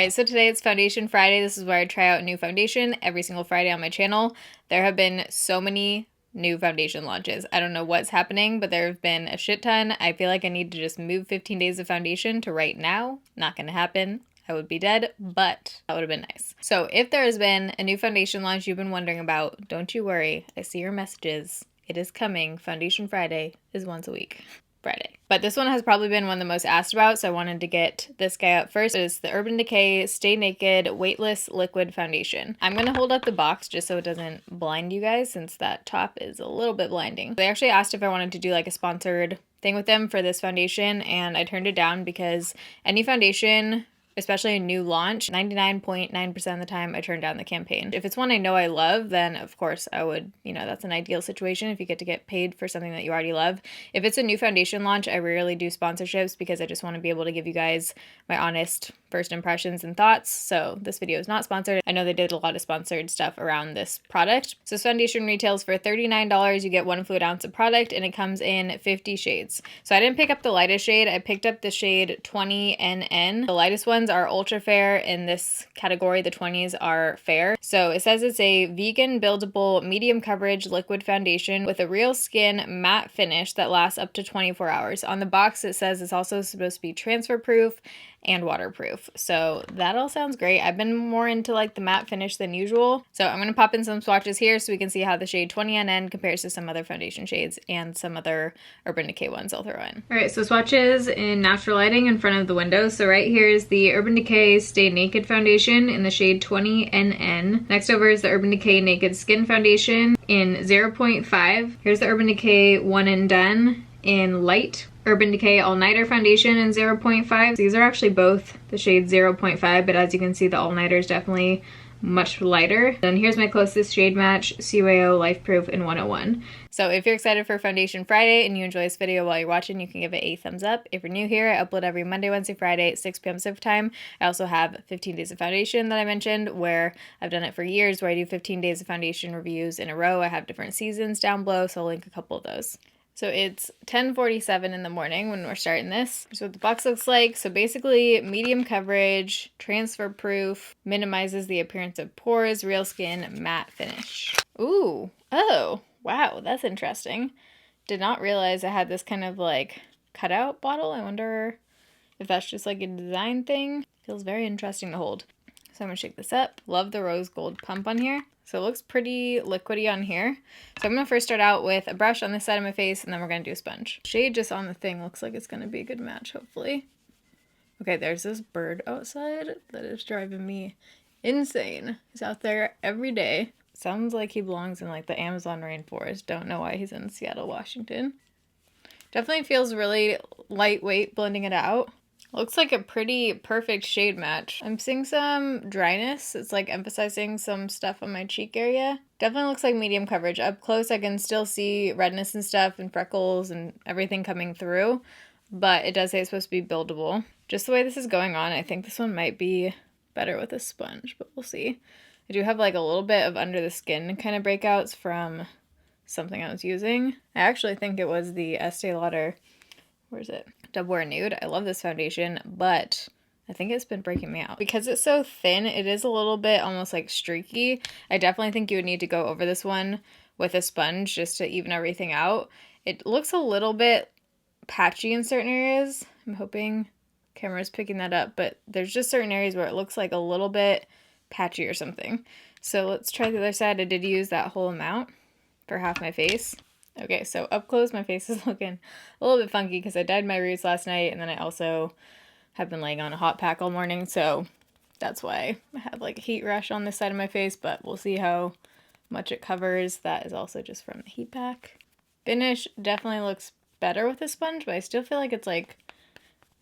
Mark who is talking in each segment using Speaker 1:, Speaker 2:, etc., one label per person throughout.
Speaker 1: Alright, so today it's Foundation Friday. This is where I try out a new foundation every single Friday on my channel. There have been so many new foundation launches. I don't know what's happening, but there have been a shit ton. I feel like I need to just move 15 days of foundation to right now. Not gonna happen. I would be dead, but that would have been nice. So if there has been a new foundation launch you've been wondering about, don't you worry. I see your messages. It is coming. Foundation Friday is once a week. Friday. But this one has probably been one of the most asked about, so I wanted to get this guy up first. It's the Urban Decay Stay Naked Weightless Liquid Foundation. I'm going to hold up the box just so it doesn't blind you guys, since that top is a little bit blinding. They actually asked if I wanted to do like a sponsored thing with them for this foundation, and I turned it down because any foundation, especially a new launch, 99.9% of the time I turn down the campaign. If it's one I know I love, then of course I would, that's an ideal situation if you get to get paid for something that you already love. If it's a new foundation launch, I rarely do sponsorships because I just want to be able to give you guys my honest first impressions and thoughts. So this video is not sponsored. I know they did a lot of sponsored stuff around this product. So this foundation retails for $39. You get 1 fluid ounce of product and it comes in 50 shades. So I didn't pick up the lightest shade. I picked up the shade 20NN. The lightest ones are ultra fair. In this category, the 20s are fair. So it says it's a vegan buildable medium coverage liquid foundation with a real skin matte finish that lasts up to 24 hours. On the box it says it's also supposed to be transfer proof and waterproof. So that all sounds great. I've been more into like the matte finish than usual. So I'm going to pop in some swatches here so we can see how the shade 20NN compares to some other foundation shades and some other Urban Decay ones I'll throw in. All right, so swatches in natural lighting in front of the window. So right here is the Urban Decay Stay Naked Foundation in the shade 20NN. Next over is the Urban Decay Naked Skin Foundation in 0.5. Here's the Urban Decay One and Done in light. Urban Decay All Nighter Foundation in 0.5. These are actually both the shade 0.5, but as you can see, the All Nighter is definitely much lighter. Then here's my closest shade match, CYO Life Proof in 101. So if you're excited for Foundation Friday and you enjoy this video while you're watching, you can give it a thumbs up. If you're new here, I upload every Monday, Wednesday, Friday at 6 p.m. Pacific time. I also have 15 days of foundation that I mentioned, where I've done it for years, where I do 15 days of foundation reviews in a row. I have different seasons down below, so I'll link a couple of those. So it's 10:47 in the morning when we're starting this. Here's what the box looks like. So basically medium coverage, transfer proof, minimizes the appearance of pores, real skin, matte finish. Ooh, oh, wow, that's interesting. Did not realize I had this kind of like cutout bottle. I wonder if that's just like a design thing. Feels very interesting to hold. So I'm gonna shake this up. Love the rose gold pump on here. So it looks pretty liquidy on here. So I'm gonna first start out with a brush on this side of my face and then we're gonna do a sponge. Shade just on the thing looks like it's gonna be a good match, hopefully. Okay, there's this bird outside that is driving me insane. He's out there every day. Sounds like he belongs in like the Amazon rainforest. Don't know why he's in Seattle, Washington. Definitely feels really lightweight blending it out. Looks like a pretty perfect shade match. I'm seeing some dryness. It's like emphasizing some stuff on my cheek area. Definitely looks like medium coverage. Up close I can still see redness and stuff and freckles and everything coming through, but it does say it's supposed to be buildable. Just the way this is going on, I think this one might be better with a sponge, but we'll see. I do have like a little bit of under the skin kind of breakouts from something I was using. I actually think it was the Estee Lauder, where is it? Dub Wear Nude. I love this foundation, but I think it's been breaking me out. Because it's so thin, it is a little bit almost like streaky. I definitely think you would need to go over this one with a sponge just to even everything out. It looks a little bit patchy in certain areas. I'm hoping camera's picking that up, but there's just certain areas where it looks like a little bit patchy or something. So let's try the other side. I did use that whole amount for half my face. Okay, so up close, my face is looking a little bit funky because I dyed my roots last night, and then I also have been laying on a hot pack all morning, so that's why I have like a heat rash on this side of my face, but we'll see how much it covers. That is also just from the heat pack. Finish definitely looks better with a sponge, but I still feel like it's like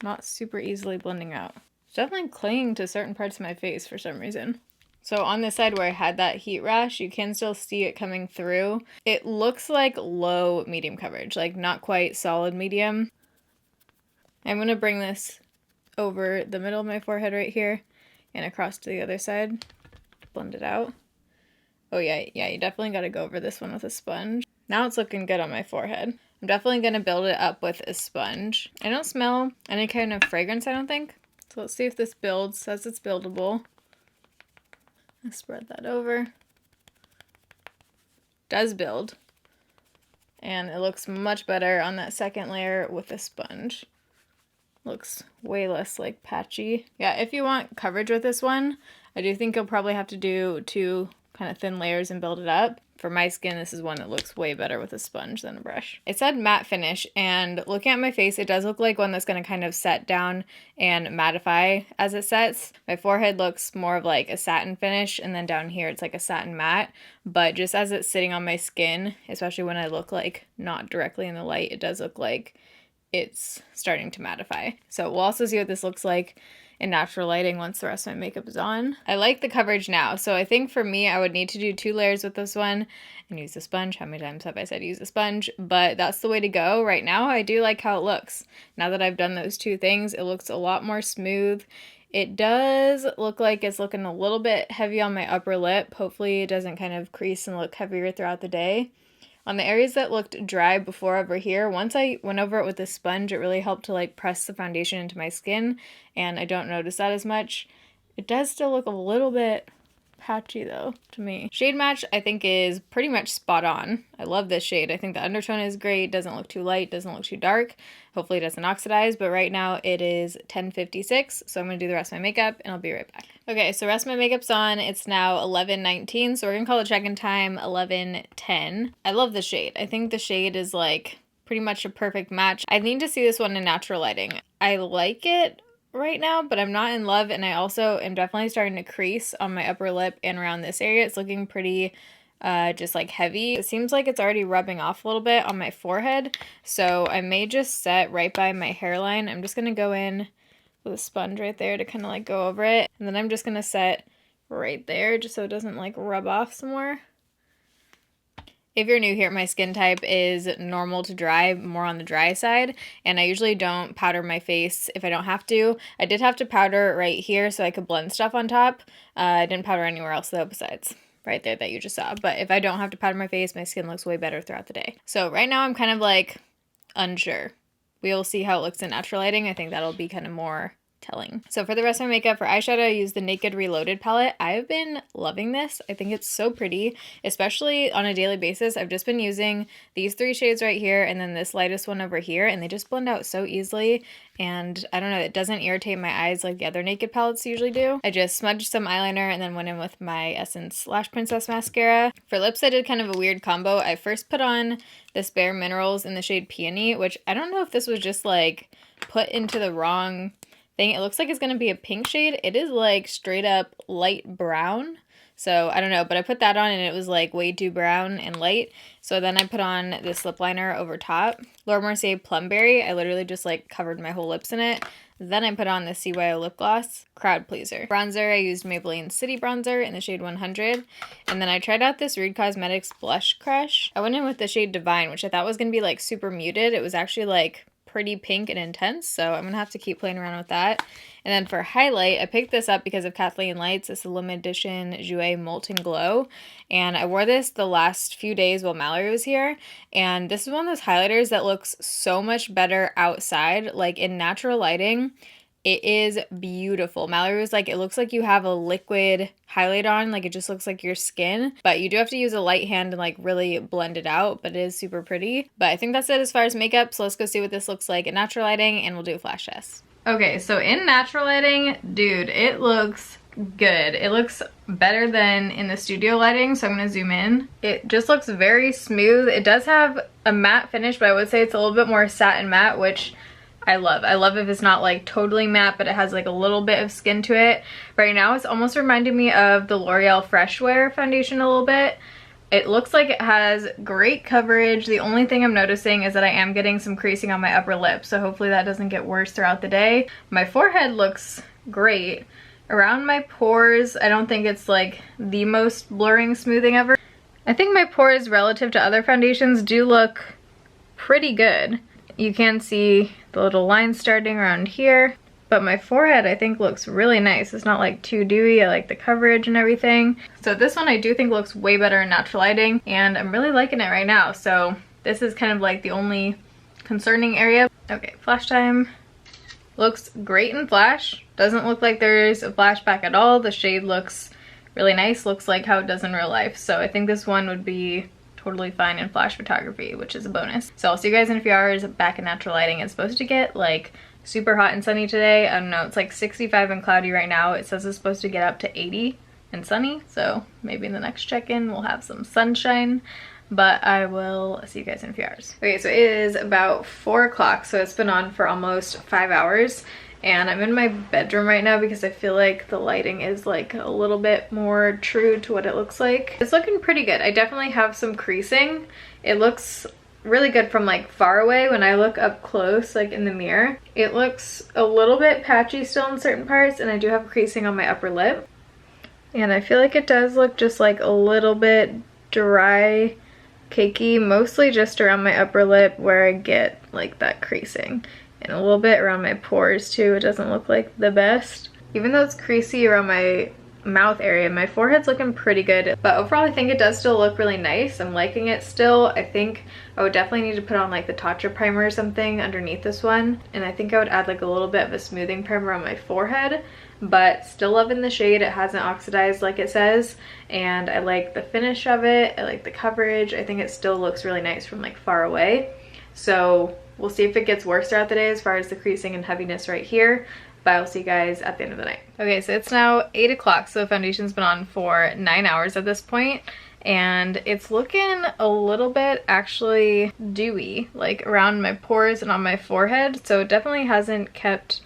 Speaker 1: not super easily blending out. It's definitely clinging to certain parts of my face for some reason. So on this side where I had that heat rash, you can still see it coming through. It looks like low medium coverage, like not quite solid medium. I'm going to bring this over the middle of my forehead right here and across to the other side. Blend it out. Oh yeah, you definitely got to go over this one with a sponge. Now it's looking good on my forehead. I'm definitely going to build it up with a sponge. I don't smell any kind of fragrance, I don't think. So let's see if this builds. It says it's buildable. Let's spread that over. Does build. And it looks much better on that second layer with a sponge. Looks way less like patchy. Yeah, if you want coverage with this one, I do think you'll probably have to do 2 kind of thin layers and build it up. For my skin, this is one that looks way better with a sponge than a brush. It said matte finish, and looking at my face, it does look like one that's going to kind of set down and mattify as it sets. My forehead looks more of like a satin finish, and then down here it's like a satin matte. But just as it's sitting on my skin, especially when I look like not directly in the light, it does look like it's starting to mattify. So we'll also see what this looks like in natural lighting once the rest of my makeup is on. I like the coverage now, so I think for me I would need to do 2 layers with this one and use a sponge. How many times have I said use a sponge? But that's the way to go right now. I do like how it looks. Now that I've done those 2 things, it looks a lot more smooth. It does look like it's looking a little bit heavy on my upper lip. Hopefully it doesn't kind of crease and look heavier throughout the day. On the areas that looked dry before over here, once I went over it with a sponge, it really helped to like press the foundation into my skin, and I don't notice that as much. It does still look a little bit patchy though to me. Shade match I think is pretty much spot on. I love this shade. I think the undertone is great. Doesn't look too light, doesn't look too dark. Hopefully it doesn't oxidize, but right now it is 10:56, so I'm gonna do the rest of my makeup and I'll be right back. Okay, so the rest of my makeup's on. It's now 11:19, so we're gonna call the check-in time 11:10. I love the shade. I think the shade is like pretty much a perfect match. I need to see this one in natural lighting. I like it right now, but I'm not in love, and I also am definitely starting to crease on my upper lip and around this area. It's looking pretty just like heavy. It seems like it's already rubbing off a little bit on my forehead, so I may just set right by my hairline. I'm just gonna go in with a sponge right there to kind of like go over it, and then I'm just gonna set right there just so it doesn't like rub off somewhere. If you're new here, my skin type is normal to dry, more on the dry side, and I usually don't powder my face if I don't have to. I did have to powder right here so I could blend stuff on top. I didn't powder anywhere else though besides right there that you just saw. But if I don't have to powder my face, my skin looks way better throughout the day. So right now I'm kind of like unsure. We'll see how it looks in natural lighting. I think that'll be kind of more telling. So for the rest of my makeup, for eyeshadow, I use the Naked Reloaded palette. I've been loving this. I think it's so pretty, especially on a daily basis. I've just been using these 3 shades right here and then this lightest one over here, and they just blend out so easily. And I don't know, it doesn't irritate my eyes like the other Naked palettes usually do. I just smudged some eyeliner and then went in with my Essence Lash Princess mascara. For lips, I did kind of a weird combo. I first put on this Bare Minerals in the shade Peony, which I don't know if this was just like put into the wrong thing. It looks like it's going to be a pink shade. It is like straight up light brown. So I don't know, but I put that on and it was like way too brown and light. So then I put on this lip liner over top. Laura Mercier Plumberry. I literally just like covered my whole lips in it. Then I put on the CYO lip gloss, Crowd Pleaser. Bronzer, I used Maybelline City Bronzer in the shade 100. And then I tried out this Reed Cosmetics Blush Crush. I went in with the shade Divine, which I thought was going to be like super muted. It was actually like pretty pink and intense, so I'm gonna have to keep playing around with that. And then for highlight, I picked this up because of Kathleen Lights. It's a limited edition Jouer Molten Glow, and I wore this the last few days while Mallory was here, and this is one of those highlighters that looks so much better outside. Like in natural lighting, it is beautiful. Mallory was like, it looks like you have a liquid highlight on, like it just looks like your skin, but you do have to use a light hand and like really blend it out, but it is super pretty. But I think that's it as far as makeup, so let's go see what this looks like in natural lighting and we'll do a flash test. Okay, so in natural lighting, dude, it looks good. It looks better than in the studio lighting, so I'm gonna zoom in. It just looks very smooth. It does have a matte finish, but I would say it's a little bit more satin matte, which I love. I love if it's not like totally matte, but it has like a little bit of skin to it. Right now it's almost reminding me of the L'Oreal Fresh Wear foundation a little bit. It looks like it has great coverage. The only thing I'm noticing is that I am getting some creasing on my upper lip, so hopefully that doesn't get worse throughout the day. My forehead looks great. Around my pores, I don't think it's like the most blurring smoothing ever. I think my pores relative to other foundations do look pretty good. You can see the little lines starting around here, but my forehead I think looks really nice. It's not like too dewy. I like the coverage and everything. So this one I do think looks way better in natural lighting, and I'm really liking it right now. So this is kind of like the only concerning area. Okay, flash time. Looks great in flash. Doesn't look like there's a flashback at all. The shade looks really nice, looks like how it does in real life. So I think this one would be totally fine in flash photography, which is a bonus. So I'll see you guys in a few hours back in natural lighting. It's supposed to get like super hot and sunny today. I don't know, it's like 65 and cloudy right now. It says it's supposed to get up to 80 and sunny, so maybe in the next check-in we'll have some sunshine, but I will see you guys in a few hours. Okay, so it is about 4 o'clock, so it's been on for almost 5 hours, and I'm in my bedroom right now because I feel like the lighting is like a little bit more true to what it looks like. It's looking pretty good. I definitely have some creasing. It looks really good from like far away. When I look up close, like in the mirror, it looks a little bit patchy still in certain parts, and I do have creasing on my upper lip. And I feel like it does look just like a little bit dry, cakey, mostly just around my upper lip where I get like that creasing. And a little bit around my pores too. It doesn't look like the best. Even though it's creasy around my mouth area, my forehead's looking pretty good. But overall, I think it does still look really nice. I'm liking it still. I think I would definitely need to put on like the Tatcha primer or something underneath this one. And I think I would add like a little bit of a smoothing primer on my forehead. But still loving the shade. It hasn't oxidized like it says, and I like the finish of it. I like the coverage. I think it still looks really nice from like far away. So we'll see if it gets worse throughout the day as far as the creasing and heaviness right here, but I'll see you guys at the end of the night. Okay, so it's now 8 o'clock, so the foundation's been on for 9 hours at this point, and it's looking a little bit actually dewy, like around my pores and on my forehead, so it definitely hasn't kept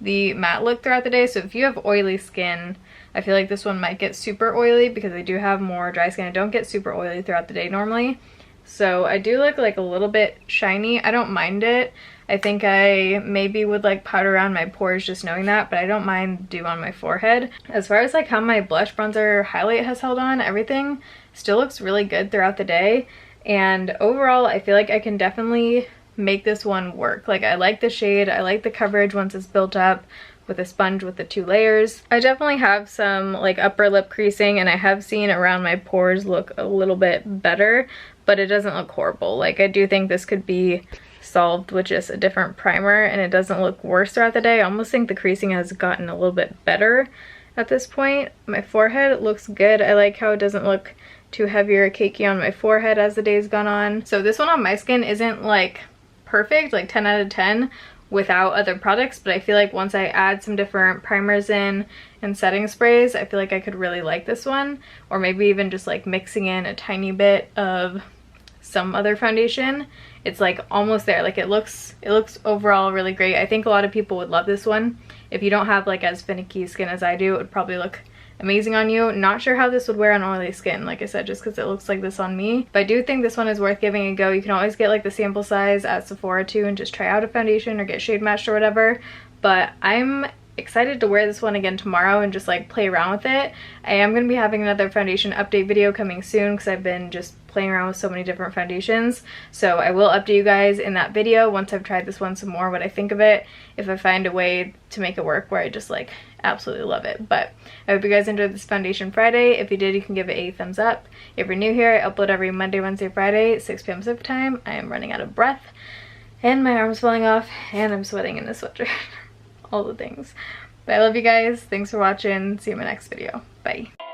Speaker 1: the matte look throughout the day. So if you have oily skin, I feel like this one might get super oily because I do have more dry skin. I don't get super oily throughout the day normally. So I do look like a little bit shiny. I don't mind it. I think I maybe would like powder around my pores just knowing that, but I don't mind dew on my forehead. As far as like how my blush, bronzer, highlight has held on, everything still looks really good throughout the day. And overall, I feel like I can definitely make this one work. Like I like the shade, I like the coverage once it's built up with a sponge with the 2 layers. I definitely have some like upper lip creasing, and I have seen around my pores look a little bit better, but it doesn't look horrible. Like I do think this could be solved with just a different primer, and it doesn't look worse throughout the day. I almost think the creasing has gotten a little bit better at this point. My forehead looks good. I like how it doesn't look too heavy or cakey on my forehead as the day's gone on. So this one on my skin isn't like perfect, like 10 out of 10 without other products, but I feel like once I add some different primers in and setting sprays, I feel like I could really like this one. Or maybe even just like mixing in a tiny bit of some other foundation, it's like almost there. Like it looks overall really great. I think a lot of people would love this one. If you don't have like as finicky skin as I do, it would probably look amazing on you. Not sure how this would wear on oily skin, like I said, just because it looks like this on me. But I do think this one is worth giving a go. You can always get like the sample size at Sephora too and just try out a foundation or get shade matched or whatever. But I'm excited to wear this one again tomorrow and just like play around with it. I am going to be having another foundation update video coming soon because I've been just playing around with so many different foundations. So I will update you guys in that video once I've tried this one some more, what I think of it, if I find a way to make it work where I just like absolutely love it. But I hope you guys enjoyed this Foundation Friday. If you did, you can give it a thumbs up. If you're new here, I upload every Monday, Wednesday, Friday, 6 p.m. Pacific time. I am running out of breath and my arm's falling off and I'm sweating in this sweatshirt. All the things. But I love you guys. Thanks for watching. See you in my next video. Bye.